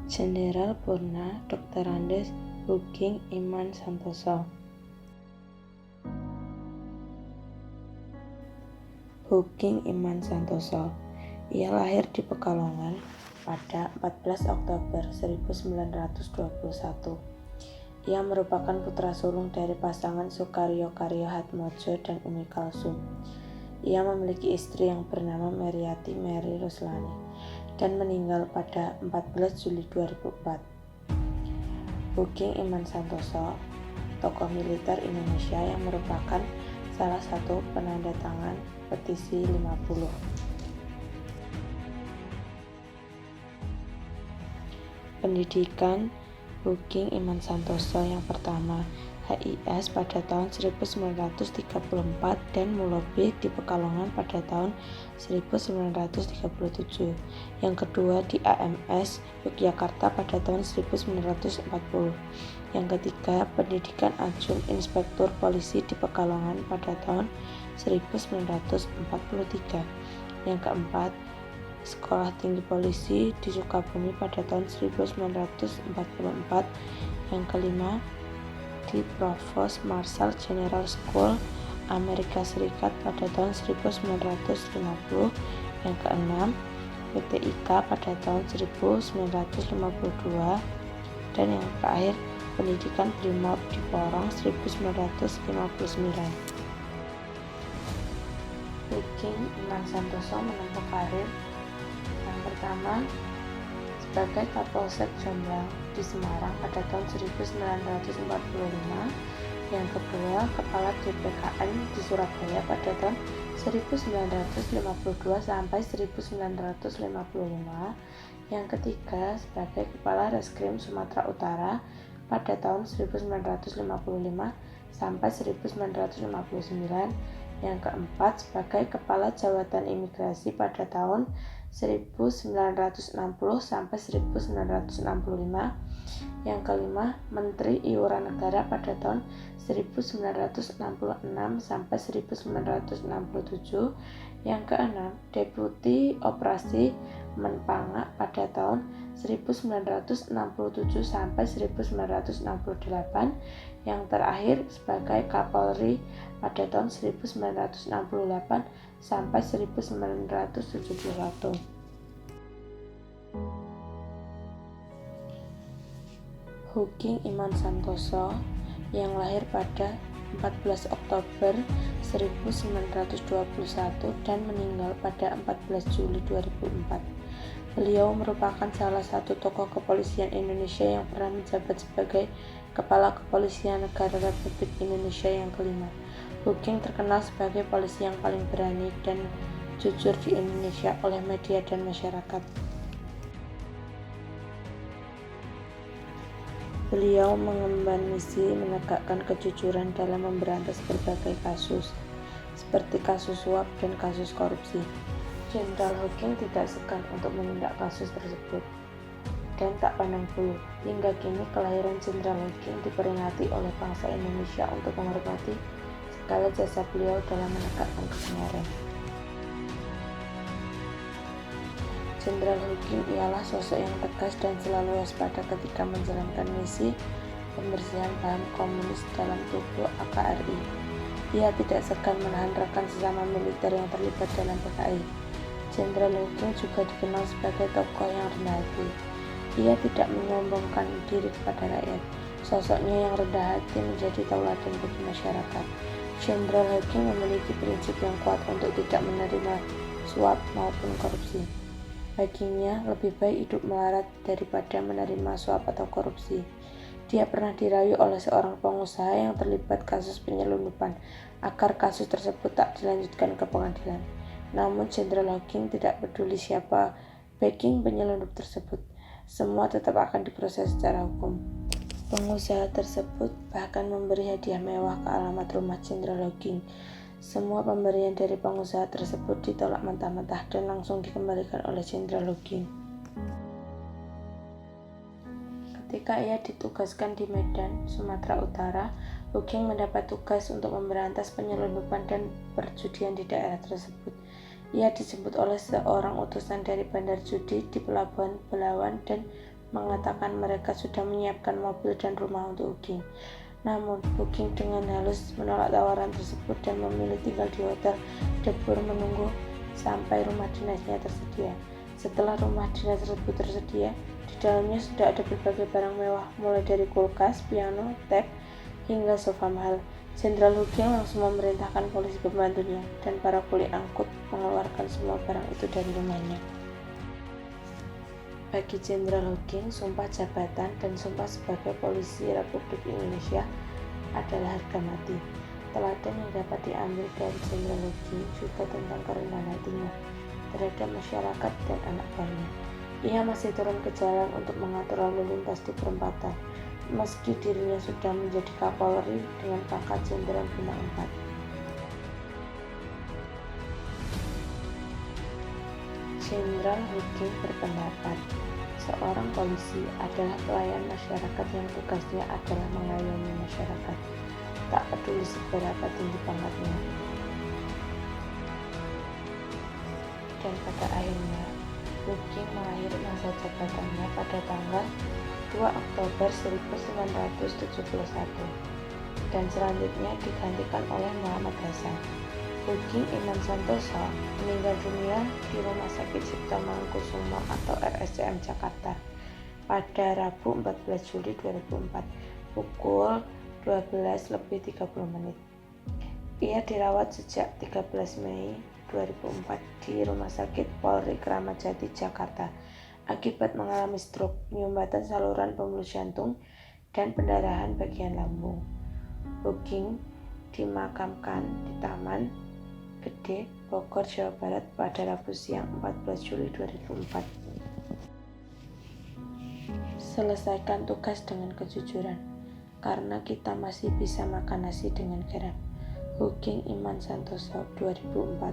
Jenderal Purna Dr. Andes Hugeng Iman Santoso. Hugeng Iman Santoso. Ia lahir di Pekalongan pada 14 Oktober 1921. Ia merupakan putra sulung dari pasangan Sukaryo Karyohatmodjo dan Umi Kalsum. Ia memiliki istri yang bernama Meriati Mary Ruslani dan meninggal pada 14 Juli 2004. Hugeng Iman Santoso, tokoh militer Indonesia yang merupakan salah satu penandatangan petisi 50. Pendidikan Hugeng Iman Santoso yang pertama, HIS pada tahun 1934 dan Mulobi di Pekalongan pada tahun 1937. Yang kedua di AMS Yogyakarta pada tahun 1940. Yang ketiga, pendidikan Adjun Inspektur Polisi di Pekalongan pada tahun 1943. Yang keempat, Sekolah Tinggi Polisi di Sukabumi pada tahun 1944. Yang kelima, di Provost Marshal General School Amerika Serikat pada tahun 1950. Yang keenam, PTIK pada tahun 1952. Dan yang terakhir, pendidikan Brimob di Porong 1959. Hugeng Iman Santoso menempuh karir yang pertama sebagai Kapolsek Jombang di Semarang pada tahun 1945, yang kedua Kepala DPKN di Surabaya pada tahun 1952 sampai 1955, yang ketiga sebagai Kepala Reskrim Sumatera Utara pada tahun 1955 sampai 1959, yang keempat sebagai Kepala Jabatan Imigrasi pada tahun 1960 sampai 1965, yang kelima Menteri Iuran Negara pada tahun 1966 sampai 1967, yang keenam Deputi Operasi Menpanga pada tahun 1967 sampai 1968, yang terakhir sebagai Kapolri pada tahun 1968 sampai 1971. Hugeng Iman Santoso yang lahir pada 14 Oktober 1921 dan meninggal pada 14 Juli 2004. Beliau merupakan salah satu tokoh kepolisian Indonesia yang pernah menjabat sebagai Kepala Kepolisian Negara Republik Indonesia yang kelima. Hugeng terkenal sebagai polisi yang paling berani dan jujur di Indonesia oleh media dan masyarakat. Beliau mengemban misi menegakkan kejujuran dalam memberantas berbagai kasus, seperti kasus suap dan kasus korupsi. Jenderal Hugeng tidak segan untuk menindak kasus tersebut dan tak pandang bulu. Hingga kini kelahiran Jenderal Hugeng diperingati oleh bangsa Indonesia untuk menghormati segala jasa beliau dalam menegakkan kebenaran. Jenderal Hugeng ialah sosok yang tegas dan selalu waspada ketika menjalankan misi pembersihan paham komunis dalam tubuh AKRI. Ia tidak segan menahan rekan sesama militer yang terlibat dalam PKI. Jenderal Hugeng juga dikenal sebagai tokoh yang rendah hati. Ia tidak menyombongkan diri kepada rakyat. Sosoknya yang rendah hati menjadi tauladan bagi masyarakat. Jenderal Hugeng memiliki prinsip yang kuat untuk tidak menerima suap maupun korupsi. Baginya, lebih baik hidup melarat daripada menerima suap atau korupsi. Dia pernah dirayu oleh seorang pengusaha yang terlibat kasus penyelundupan agar kasus tersebut tak dilanjutkan ke pengadilan. Namun Jenderal Hugeng tidak peduli siapa backing penyelundup tersebut. Semua tetap akan diproses secara hukum. Pengusaha tersebut bahkan memberi hadiah mewah ke alamat rumah Jenderal Hugeng. Semua pemberian dari pengusaha tersebut ditolak mentah-mentah dan langsung dikembalikan oleh Jenderal Hugeng. Ketika ia ditugaskan di Medan, Sumatera Utara, Hugeng mendapat tugas untuk memberantas penyelundupan dan perjudian di daerah tersebut. Ia dijemput oleh seorang utusan dari bandar judi di Pelabuhan Belawan dan mengatakan mereka sudah menyiapkan mobil dan rumah untuk Huging. Namun, Huging dengan halus menolak tawaran tersebut dan memilih tinggal di hotel dapur menunggu sampai rumah dinasnya tersedia. Setelah rumah dinas tersebut tersedia, di dalamnya sudah ada berbagai barang mewah, mulai dari kulkas, piano, tab, hingga sofa mahal. Jenderal Huging langsung memerintahkan polisi pembantunya dan para kuli angkut mengeluarkan semua barang itu dari rumahnya. Bagi Jenderal Huging, sumpah jabatan dan sumpah sebagai polisi Republik Indonesia adalah harga mati. Teladan yang dapat diambil dari Jenderal Huging juga tentang kerendahan hatinya terhadap masyarakat dan anak buahnya. Ia masih turun ke jalan untuk mengatur lalu lintas di perempatan, meski dirinya sudah menjadi Kapolri dengan pangkat Jenderal Bintang 4. Jenderal Huging berpendapat, seorang polisi adalah pelayan masyarakat yang tugasnya adalah mengayomi masyarakat, tak peduli seberapa tinggi pangkatnya. Dan pada akhirnya, Huging mengakhiri masa jabatannya pada tanggal 2 Oktober 1971 dan selanjutnya digantikan oleh Muhammad Hasan. Huging Iman Santoso meninggal dunia di Rumah Sakit Cipto Mangunkusumo atau RSCM Jakarta pada Rabu 14 Juli 2004 pukul 12:30. Ia dirawat sejak 13 Mei 2004 di Rumah Sakit Polri Kramat Jati, Jakarta akibat mengalami stroke, nyumbatan saluran pembuluh jantung, dan pendarahan bagian lambung. Huging dimakamkan di Taman Gede, Bogor, Jawa Barat pada Rabu siang 14 Juli 2004. Selesaikan tugas dengan kejujuran, karena kita masih bisa makan nasi dengan garam. Huging Iman Santoso, 2004.